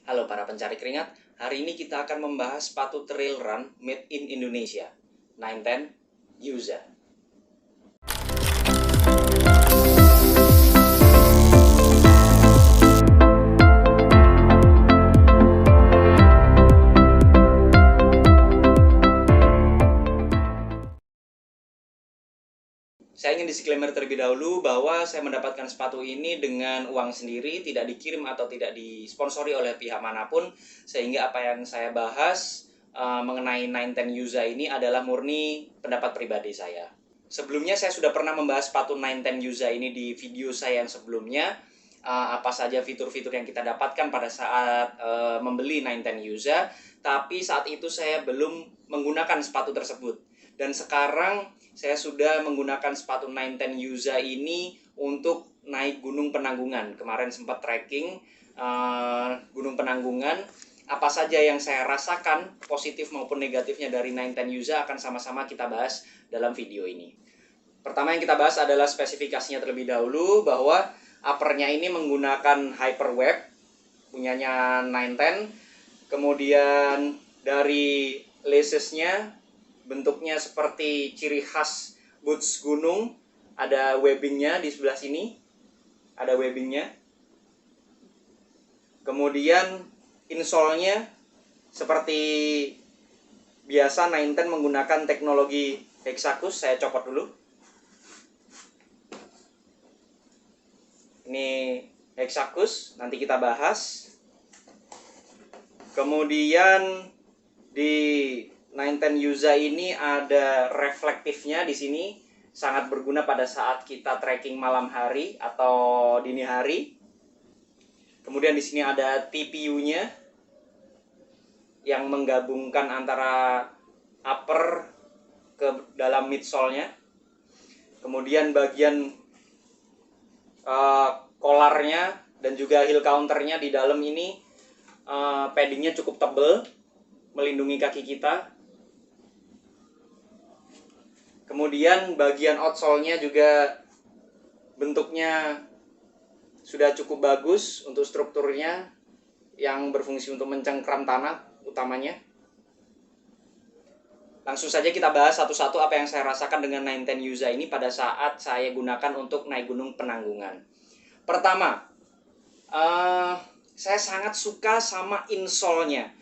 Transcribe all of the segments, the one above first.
Halo para pencari keringat, hari ini kita akan membahas sepatu trail run made in Indonesia, 910 Yuza. Saya ingin disclaimer terlebih dahulu bahwa saya mendapatkan sepatu ini dengan uang sendiri, tidak dikirim atau tidak disponsori oleh pihak manapun, sehingga apa yang saya bahas mengenai 910 Yuza ini adalah murni pendapat pribadi saya. Sebelumnya saya sudah pernah membahas sepatu 910 Yuza ini di video saya yang sebelumnya. Apa saja fitur-fitur yang kita dapatkan pada saat membeli 910 Yuza, tapi saat itu saya belum menggunakan sepatu tersebut. Dan sekarang saya sudah menggunakan sepatu 910 Yuza ini untuk naik Gunung Penanggungan. Kemarin sempat trekking Gunung Penanggungan. Apa saja yang saya rasakan, positif maupun negatifnya dari 910 Yuza akan sama-sama kita bahas dalam video ini. Pertama yang kita bahas adalah spesifikasinya terlebih dahulu, bahwa uppernya ini menggunakan Hyperweb, punyanya 910. Kemudian dari lacesnya, bentuknya seperti ciri khas boots gunung, ada webbingnya di sebelah sini, ada webbingnya. Kemudian insole-nya seperti biasa 910 menggunakan teknologi Hexacus. Saya copot dulu. Ini Hexacus, nanti kita bahas. Kemudian di 910 Yuza ini ada reflektifnya di sini, sangat berguna pada saat kita trekking malam hari atau dini hari. Kemudian di sini ada TPU-nya yang menggabungkan antara upper ke dalam midsole-nya. Kemudian bagian collar-nya dan juga heel counter-nya di dalam ini padding-nya cukup tebal, melindungi kaki kita. Kemudian bagian outsole-nya juga bentuknya sudah cukup bagus untuk strukturnya, yang berfungsi untuk mencengkram tanah utamanya. Langsung saja kita bahas satu-satu apa yang saya rasakan dengan 910 Yuza ini pada saat saya gunakan untuk naik Gunung Penanggungan. Pertama, saya sangat suka sama insole-nya.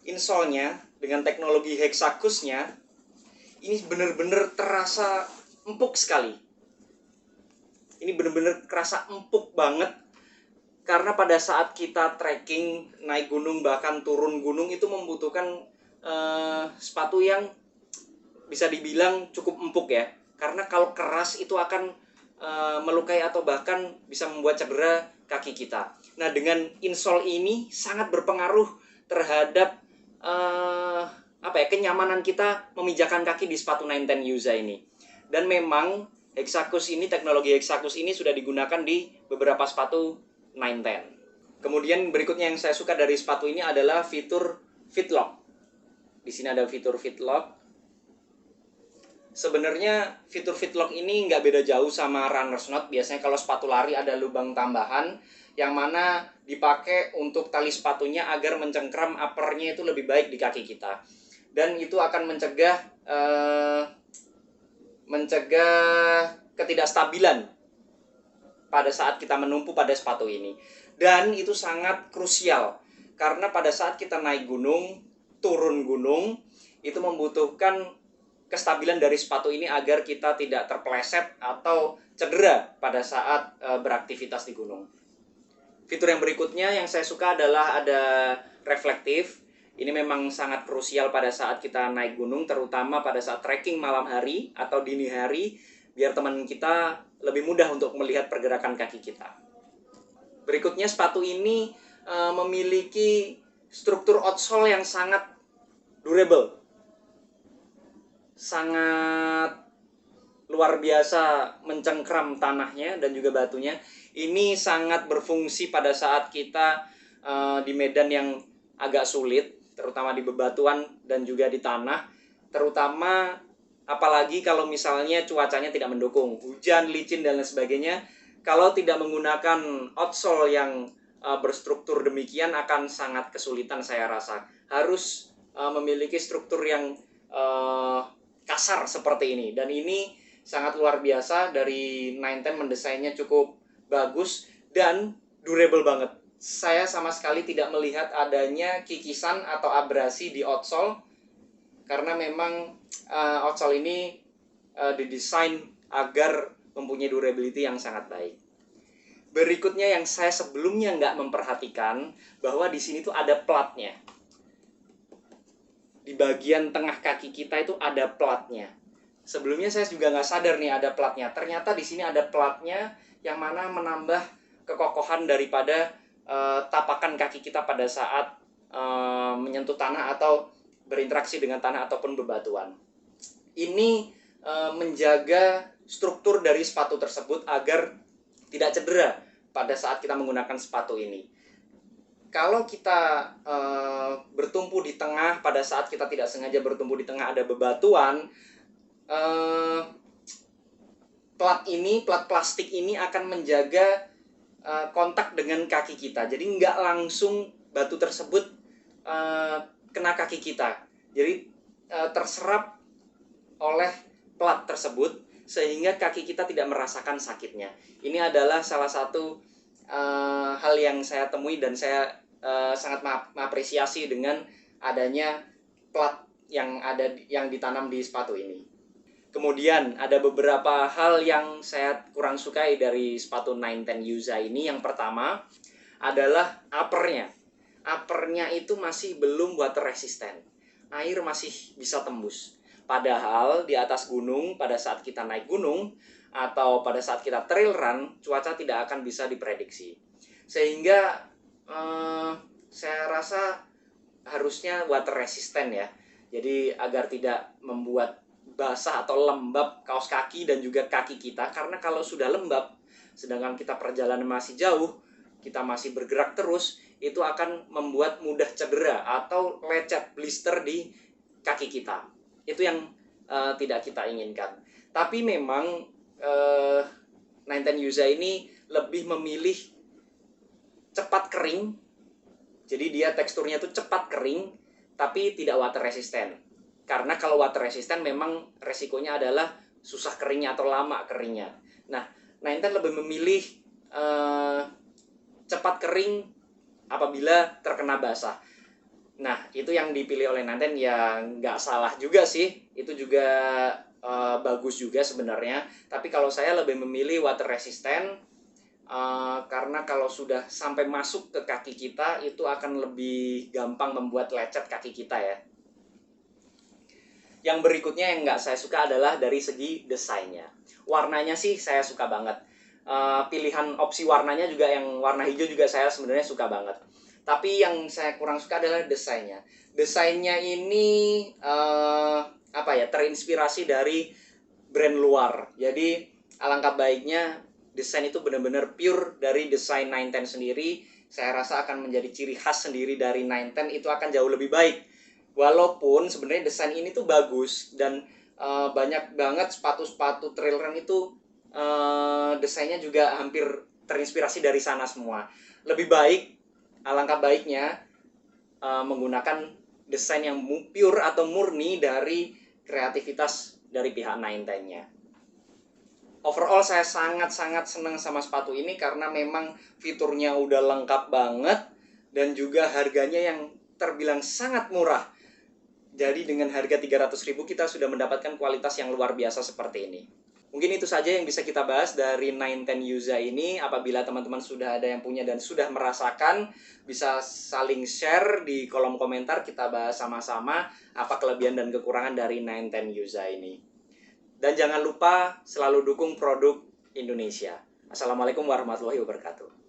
Insole-nya dengan teknologi Hexacus-nya ini benar-benar terasa empuk sekali. Ini benar-benar terasa empuk banget, karena pada saat kita trekking, naik gunung, bahkan turun gunung, itu membutuhkan sepatu yang bisa dibilang cukup empuk ya. Karena kalau keras itu akan melukai atau bahkan bisa membuat cedera kaki kita. Nah, dengan insole ini sangat berpengaruh terhadap kenyamanan kita memijakan kaki di sepatu 910 Yuza ini. Dan memang Hexacus ini, teknologi Hexacus ini sudah digunakan di beberapa sepatu 910. Kemudian berikutnya yang saya suka dari sepatu ini adalah fitur Fitlock. Di sini ada fitur Fitlock. Sebenarnya fitur Fitlock ini nggak beda jauh sama runner's knot. Biasanya kalau sepatu lari ada lubang tambahan yang mana dipakai untuk tali sepatunya agar mencengkram uppernya itu lebih baik di kaki kita. Dan itu akan mencegah ketidakstabilan pada saat kita menumpu pada sepatu ini. Dan itu sangat krusial, karena pada saat kita naik gunung, turun gunung, itu membutuhkan kestabilan dari sepatu ini agar kita tidak terpeleset atau cedera pada saat beraktivitas di gunung. Fitur yang berikutnya yang saya suka adalah ada reflektif. Ini memang sangat krusial pada saat kita naik gunung, terutama pada saat trekking malam hari atau dini hari, biar teman kita lebih mudah untuk melihat pergerakan kaki kita. Berikutnya, sepatu ini memiliki struktur outsole yang sangat durable, sangat luar biasa mencengkram tanahnya dan juga batunya. Ini sangat berfungsi pada saat kita di medan yang agak sulit, terutama di bebatuan dan juga di tanah. Terutama apalagi kalau misalnya cuacanya tidak mendukung, hujan, licin dan lain sebagainya. Kalau tidak menggunakan outsole yang berstruktur demikian akan sangat kesulitan saya rasa. Harus memiliki struktur yang kasar seperti ini. Dan ini sangat luar biasa, dari 910 mendesainnya cukup bagus dan durable banget. Saya sama sekali tidak melihat adanya kikisan atau abrasi di outsole, karena memang outsole ini didesain agar mempunyai durability yang sangat baik. Berikutnya yang saya sebelumnya nggak memperhatikan, bahwa di sini tuh ada platnya. Di bagian tengah kaki kita itu ada platnya. Sebelumnya saya juga nggak sadar nih ada platnya. Ternyata di sini ada platnya yang mana menambah kekokohan daripada tapakan kaki kita pada saat menyentuh tanah atau berinteraksi dengan tanah ataupun bebatuan. Ini menjaga struktur dari sepatu tersebut agar tidak cedera pada saat kita menggunakan sepatu ini. Kalau kita bertumpu di tengah, pada saat kita tidak sengaja bertumpu di tengah ada bebatuan, plat plastik ini akan menjaga kontak dengan kaki kita. Jadi nggak langsung batu tersebut kena kaki kita. Jadi terserap oleh plat tersebut sehingga kaki kita tidak merasakan sakitnya. Ini adalah salah satu hal yang saya temui dan saya sangat mengapresiasi dengan adanya plat yang ditanam di sepatu ini. Kemudian ada beberapa hal yang saya kurang sukai dari sepatu 910 Yuza ini. Yang pertama adalah uppernya. Uppernya itu masih belum water resistant. Air masih bisa tembus. Padahal di atas gunung, pada saat kita naik gunung atau pada saat kita trail run, cuaca tidak akan bisa diprediksi. Sehingga saya rasa harusnya water resistant ya. Jadi agar tidak membuat basah atau lembab kaos kaki dan juga kaki kita. Karena kalau sudah lembab, sedangkan kita perjalanan masih jauh, kita masih bergerak terus, itu akan membuat mudah cedera atau lecet, blister di kaki kita. Itu yang tidak kita inginkan. Tapi memang 910 Yuza ini lebih memilih cepat kering. Jadi dia teksturnya itu cepat kering, tapi tidak water resistant. Karena kalau water resistant memang resikonya adalah susah keringnya atau lama keringnya. Nah, 910 lebih memilih cepat kering apabila terkena basah. Nah, itu yang dipilih oleh 910 ya nggak salah juga sih. Itu juga bagus juga sebenarnya. Tapi kalau saya lebih memilih water resistant, karena kalau sudah sampai masuk ke kaki kita, itu akan lebih gampang membuat lecet kaki kita ya. Yang berikutnya yang nggak saya suka adalah dari segi desainnya. Warnanya sih saya suka banget. Pilihan opsi warnanya juga yang warna hijau juga saya sebenarnya suka banget. Tapi yang saya kurang suka adalah desainnya. Desainnya ini terinspirasi dari brand luar. Jadi alangkah baiknya desain itu benar-benar pure dari desain 910 sendiri. Saya rasa akan menjadi ciri khas sendiri dari 910, itu akan jauh lebih baik. Walaupun sebenarnya desain ini tuh bagus dan banyak banget sepatu-sepatu trail run itu desainnya juga hampir terinspirasi dari sana semua. Lebih baik, alangkah baiknya menggunakan desain yang pure atau murni dari kreativitas dari pihak 910-nya. Overall saya sangat-sangat senang sama sepatu ini karena memang fiturnya udah lengkap banget dan juga harganya yang terbilang sangat murah. Jadi dengan harga 300.000 kita sudah mendapatkan kualitas yang luar biasa seperti ini. Mungkin itu saja yang bisa kita bahas dari 910 Yuza ini. Apabila teman-teman sudah ada yang punya dan sudah merasakan, bisa saling share di kolom komentar. Kita bahas sama-sama apa kelebihan dan kekurangan dari 910 Yuza ini. Dan jangan lupa selalu dukung produk Indonesia. Assalamualaikum warahmatullahi wabarakatuh.